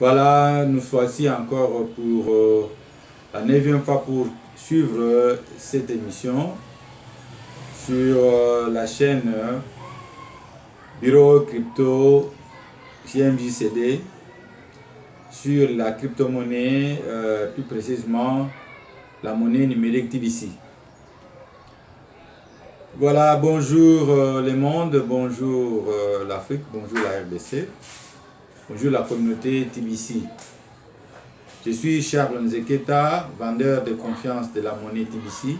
Voilà, nous voici encore pour la 9e fois pour suivre cette émission sur la chaîne Bureau Crypto JMJCD sur la crypto-monnaie, plus précisément la monnaie numérique TBC. Voilà, bonjour le monde, bonjour l'Afrique, bonjour la RDC, bonjour la communauté TBC. Je suis Charles Nzeketa, vendeur de confiance de la monnaie TBC.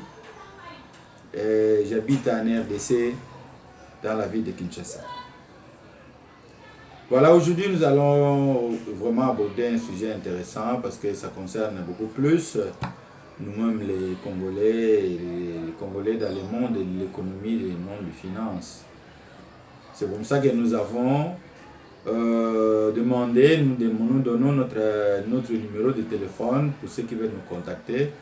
Et j'habite en RDC, dans la ville de Kinshasa. Voilà, aujourd'hui nous allons vraiment aborder un sujet intéressant parce que ça concerne beaucoup plus nous-mêmes les Congolais dans le monde de l'économie, le monde des finances. C'est comme ça que nous avons demandé, nous donnons notre numéro de téléphone pour ceux qui veulent nous contacter.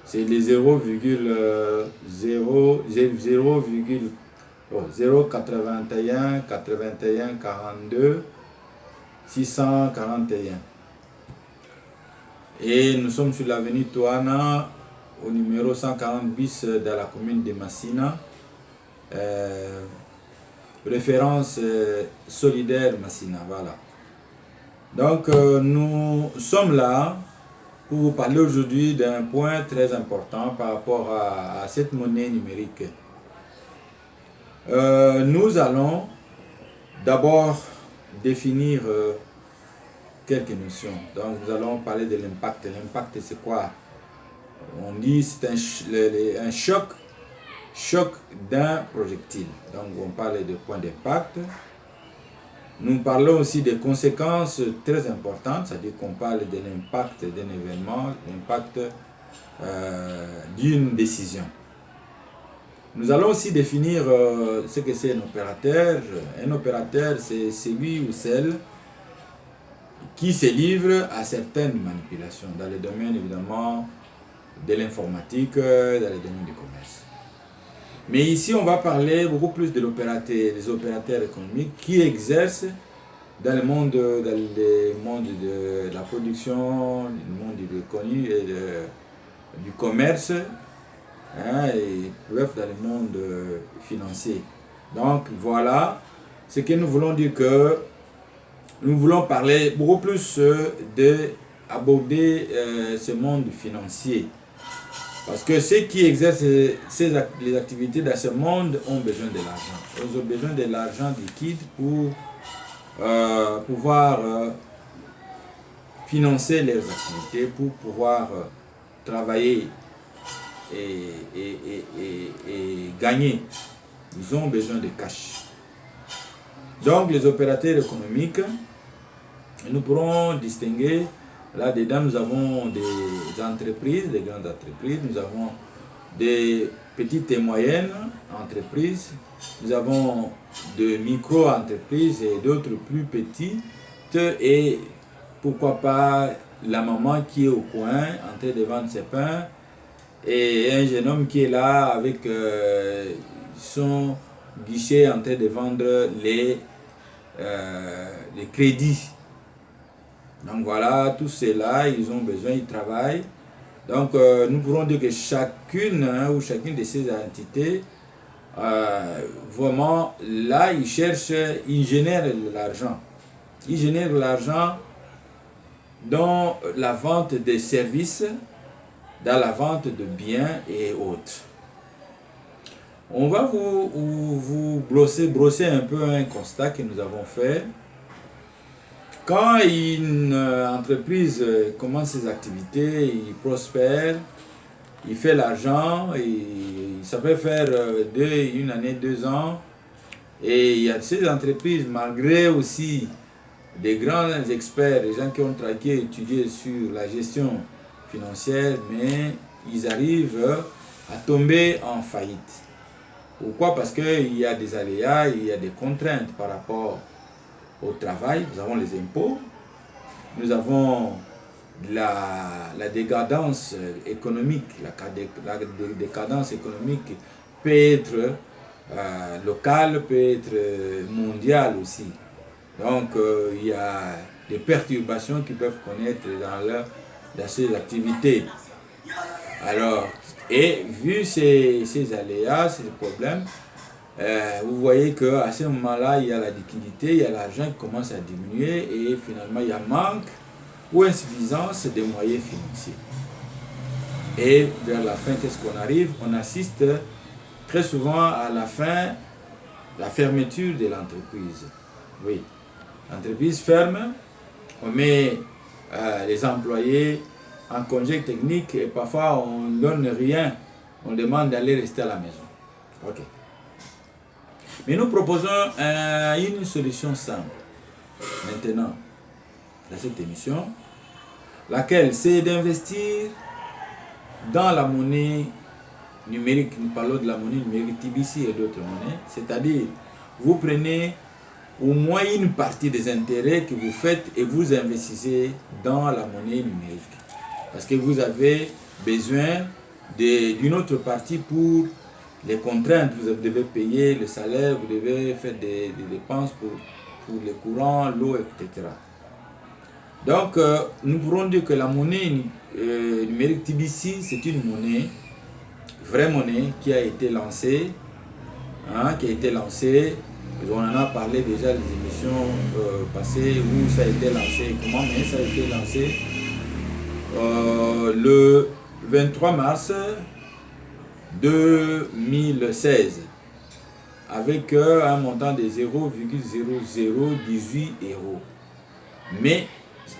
C'est les 0,081 81 42 641. Et nous sommes sur l'avenue Touana, au numéro 140 bis dans la commune de Massina. Référence solidaire Massina, voilà. Donc nous sommes là pour vous parler aujourd'hui d'un point très important par rapport à cette monnaie numérique. Nous allons d'abord définir quelques notions. Donc nous allons parler de l'impact. L'impact c'est quoi? On dit c'est un choc d'un projectile. Donc on parle de point d'impact. Nous parlons aussi des conséquences très importantes, c'est-à-dire qu'on parle de l'impact d'un événement, l'impact d'une décision. Nous allons aussi définir ce que c'est un opérateur. Un opérateur, c'est celui ou celle qui se livre à certaines manipulations dans le domaine évidemment de l'informatique, dans le domaine du commerce. Mais ici, on va parler beaucoup plus de des opérateurs économiques qui exercent dans le monde de la production, le monde de l'économie et du commerce, et bref, dans le monde financier. Donc voilà ce que nous voulons dire, que nous voulons parler beaucoup plus d'aborder ce monde financier. Parce que ceux qui exercent les activités dans ce monde ont besoin de l'argent. Ils ont besoin de l'argent liquide pour pouvoir financer leurs activités, pour pouvoir travailler et gagner. Ils ont besoin de cash. Donc les opérateurs économiques, nous pourrons distinguer. Là-dedans, nous avons des entreprises, des grandes entreprises, nous avons des petites et moyennes entreprises, nous avons de micro-entreprises et d'autres plus petites, et pourquoi pas la maman qui est au coin en train de vendre ses pains et un jeune homme qui est là avec son guichet en train de vendre les crédits. Donc voilà, tous ceux-là, ils ont besoin, ils travaillent. Donc nous pourrons dire que chacune ou chacune de ces entités, vraiment, là, ils cherchent, ils génèrent de l'argent. Ils génèrent de l'argent dans la vente de services, dans la vente de biens et autres. On va vous brosser un peu un constat que nous avons fait. Quand une entreprise commence ses activités, il prospère, il fait l'argent, ça peut faire une année, 2 ans. Et il y a ces entreprises, malgré aussi des grands experts, des gens qui ont étudié sur la gestion financière, mais ils arrivent à tomber en faillite. Pourquoi? Parce qu'il y a des aléas, il y a des contraintes par rapport au travail. Nous avons les impôts, nous avons la décadence économique. La décadence économique peut être locale, peut être mondiale aussi. Donc il y a des perturbations qu'ils peuvent connaître dans ces activités. Alors, et vu ces aléas, ces problèmes, vous voyez qu'à ce moment-là, il y a la liquidité, il y a l'argent qui commence à diminuer et finalement, il y a manque ou insuffisance des moyens financiers. Et vers la fin, qu'est-ce qu'on arrive? On assiste très souvent à la fin, la fermeture de l'entreprise. Oui, l'entreprise ferme, on met les employés en congé technique et parfois on ne donne rien, on demande d'aller rester à la maison. Ok. Mais nous proposons une solution simple maintenant dans cette émission, laquelle c'est d'investir dans la monnaie numérique. Nous parlons de la monnaie numérique TBC et d'autres monnaies, c'est-à-dire vous prenez au moins une partie des intérêts que vous faites et vous investissez dans la monnaie numérique. Parce que vous avez besoin d'une autre partie pour les contraintes. Vous devez payer le salaire, vous devez faire des dépenses pour les courants, l'eau, etc. Donc, nous pourrons dire que la monnaie numérique TBC, c'est une monnaie, vraie monnaie, qui a été lancée, on en a parlé déjà des émissions passées où ça a été lancé, mais ça a été lancé le 23 mars 2016 avec un montant de 0,0018 €. Mais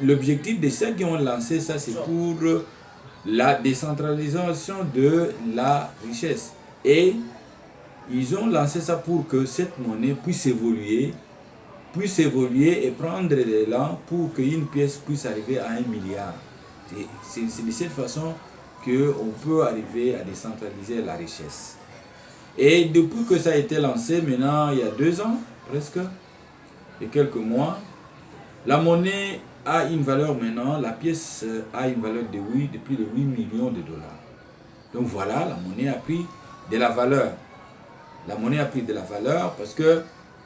l'objectif de ceux qui ont lancé ça, c'est pour la décentralisation de la richesse. Et ils ont lancé ça pour que cette monnaie puisse évoluer et prendre de l'élan pour qu'une pièce puisse arriver à 1 milliard. C'est de cette façon qu'on peut arriver à décentraliser la richesse. Et depuis que ça a été lancé, maintenant il y a 2 ans, presque, et quelques mois, la monnaie a une valeur maintenant, la pièce a une valeur de plus de 8 millions de dollars. Donc voilà, la monnaie a pris de la valeur. La monnaie a pris de la valeur parce que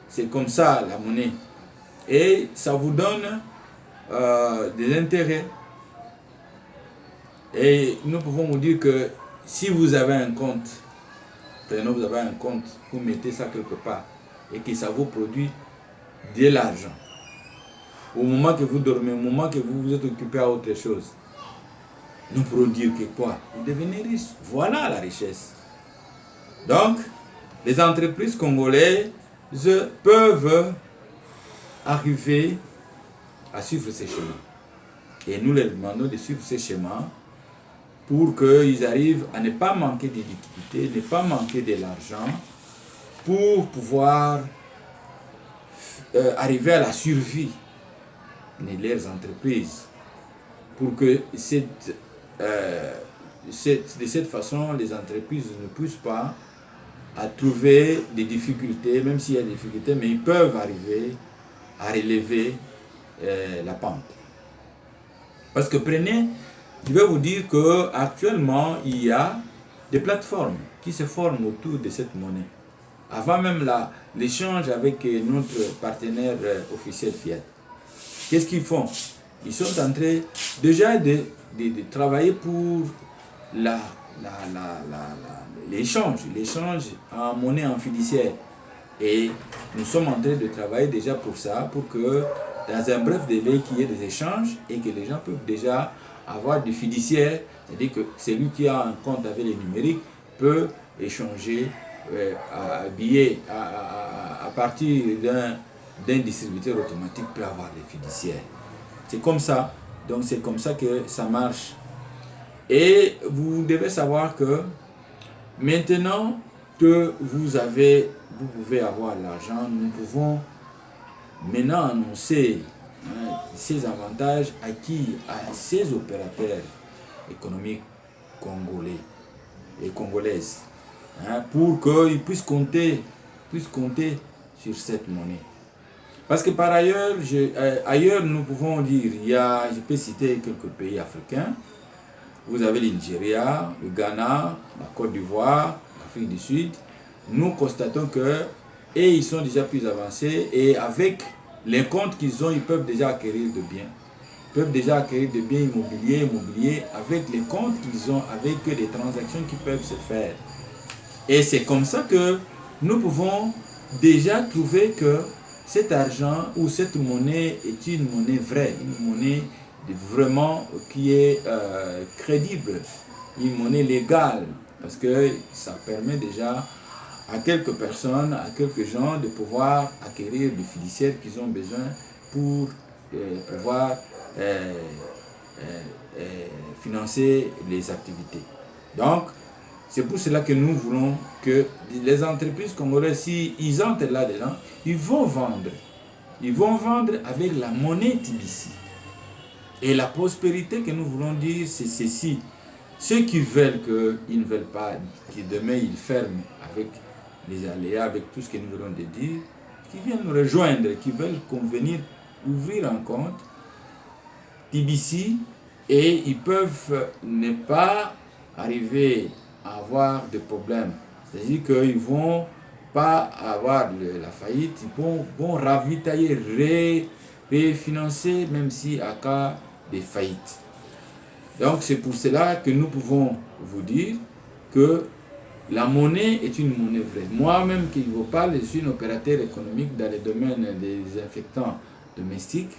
c'est comme ça la monnaie. Et ça vous donne des intérêts. Et nous pouvons vous dire que si vous avez un compte, prenons, vous avez un compte, vous mettez ça quelque part et que ça vous produit de l'argent. Au moment que vous dormez, au moment que vous vous êtes occupé à autre chose, nous pourrons dire que quoi? Vous devenez riche. Voilà la richesse. Donc, les entreprises congolaises peuvent arriver à suivre ces chemins. Et nous leur demandons de suivre ces chemins pour qu'ils arrivent à ne pas manquer de liquidités, ne pas manquer de l'argent, pour pouvoir arriver à la survie de leurs entreprises. Pour que de cette façon, les entreprises ne puissent pas à trouver des difficultés, même s'il y a des difficultés, mais ils peuvent arriver à relever la pente. Parce que je vais vous dire qu'actuellement, il y a des plateformes qui se forment autour de cette monnaie. Avant même l'échange avec notre partenaire officiel Fiat. Qu'est-ce qu'ils font? Ils sont en train déjà de travailler pour l'échange en monnaie en fiduciaire. Et nous sommes en train de travailler déjà pour ça, pour que dans un bref délai, qu'il y ait des échanges et que les gens peuvent déjà avoir des fiduciaires, c'est-à-dire que celui qui a un compte avec les numériques peut échanger à billets à partir d'un distributeur automatique, peut avoir des fiduciaires. C'est comme ça, donc c'est comme ça que ça marche. Et vous devez savoir que maintenant que vous pouvez avoir l'argent, nous pouvons maintenant annoncer ces avantages acquis à ces opérateurs économiques congolais et congolaises, pour qu'ils puissent compter sur cette monnaie. Parce que par ailleurs, ailleurs nous pouvons dire, je peux citer quelques pays africains. Vous avez le Nigeria, le Ghana, la Côte d'Ivoire, l'Afrique du Sud. Nous constatons que ils sont déjà plus avancés et avec les comptes qu'ils ont, ils peuvent déjà acquérir de biens. Ils peuvent déjà acquérir de biens immobiliers avec les comptes qu'ils ont, avec les transactions qui peuvent se faire. Et c'est comme ça que nous pouvons déjà trouver que cet argent ou cette monnaie est une monnaie vraie, une monnaie vraiment qui est crédible, une monnaie légale, parce que ça permet déjà à quelques personnes, à quelques gens de pouvoir acquérir des fiduciaires qu'ils ont besoin pour pouvoir financer les activités. Donc, c'est pour cela que nous voulons que les entreprises congolaises, s'ils entrent là-dedans, ils vont vendre. Ils vont vendre avec la monnaie TBC. Et la prospérité que nous voulons dire, c'est ceci. Ceux qui veulent qu'ils ne veulent pas, que demain ils ferment avec les aléas, avec tout ce que nous venons de dire, qui viennent nous rejoindre, qui veulent venir ouvrir un compte TBC et ils peuvent ne pas arriver à avoir de problèmes. C'est-à-dire qu'ils ne vont pas avoir la faillite, ils vont ravitailler, refinancer, même si à cas de faillite. Donc c'est pour cela que nous pouvons vous dire que la monnaie est une monnaie vraie. Moi-même qui vous parle, je suis un opérateur économique dans le domaine des désinfectants domestiques.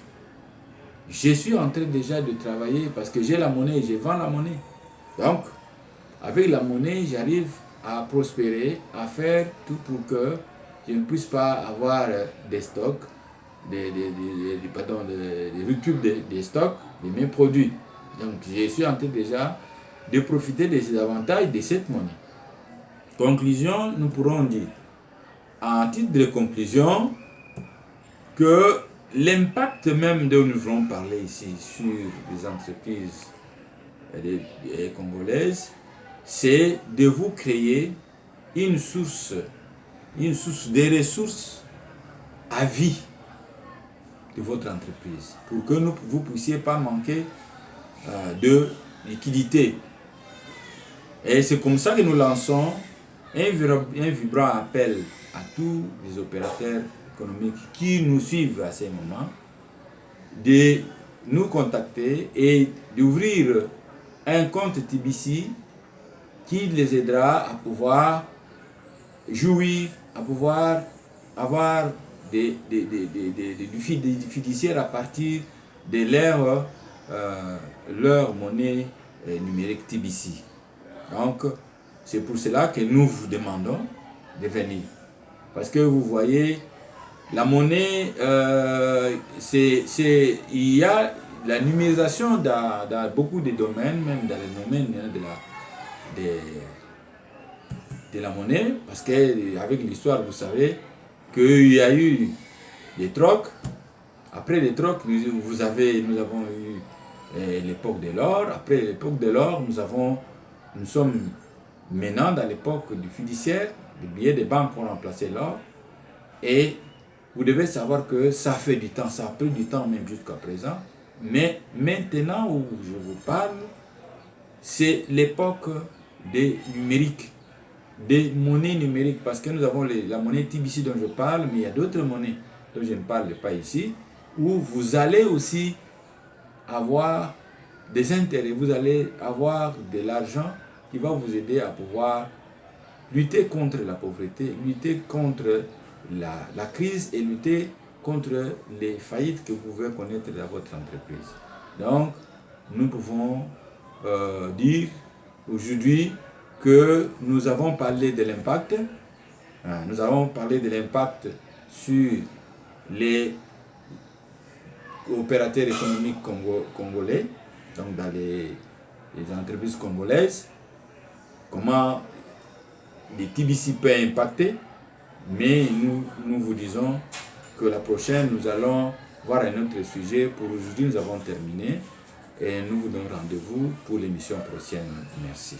Je suis en train déjà de travailler parce que j'ai la monnaie et je vends la monnaie. Donc, avec la monnaie, j'arrive à prospérer, à faire tout pour que je ne puisse pas avoir des stocks, des ruptures des stocks de mes produits. Donc, je suis en train déjà de profiter des avantages de cette monnaie. Conclusion, nous pourrons dire, en titre de conclusion, que l'impact même dont nous voulons parler ici sur les entreprises congolaises, c'est de vous créer une source de ressources à vie de votre entreprise pour que vous ne puissiez pas manquer de liquidité. Et c'est comme ça que nous lançons un vibrant appel à tous les opérateurs économiques qui nous suivent à ces moments de nous contacter et d'ouvrir un compte TBC qui les aidera à pouvoir jouir, à pouvoir avoir des fiduciaires à partir de leur monnaie numérique TBC. Donc, c'est pour cela que nous vous demandons de venir. Parce que vous voyez, la monnaie, il y a la numérisation dans beaucoup de domaines, même dans le domaine de la monnaie, parce qu'avec l'histoire, vous savez qu'il y a eu des trocs. Après les trocs, nous avons eu l'époque de l'or. Après l'époque de l'or, nous sommes maintenant dans l'époque du fiduciaire. Les billets de banque ont remplacé l'or. Et vous devez savoir que ça fait du temps, ça a pris du temps même jusqu'à présent. Mais maintenant où je vous parle, c'est l'époque des numériques, des monnaies numériques. Parce que nous avons la monnaie TBC dont je parle, mais il y a d'autres monnaies dont je ne parle pas ici, où vous allez aussi avoir des intérêts, vous allez avoir de l'argent qui va vous aider à pouvoir lutter contre la pauvreté, lutter contre la crise et lutter contre les faillites que vous pouvez connaître dans votre entreprise. Donc, nous pouvons dire aujourd'hui que nous avons parlé de l'impact. Nous avons parlé de l'impact sur les opérateurs économiques congolais, donc dans les entreprises congolaises, comment les TBC peuvent impacter, mais nous vous disons que la prochaine, nous allons voir un autre sujet. Pour aujourd'hui, nous avons terminé et nous vous donnons rendez-vous pour l'émission prochaine. Merci.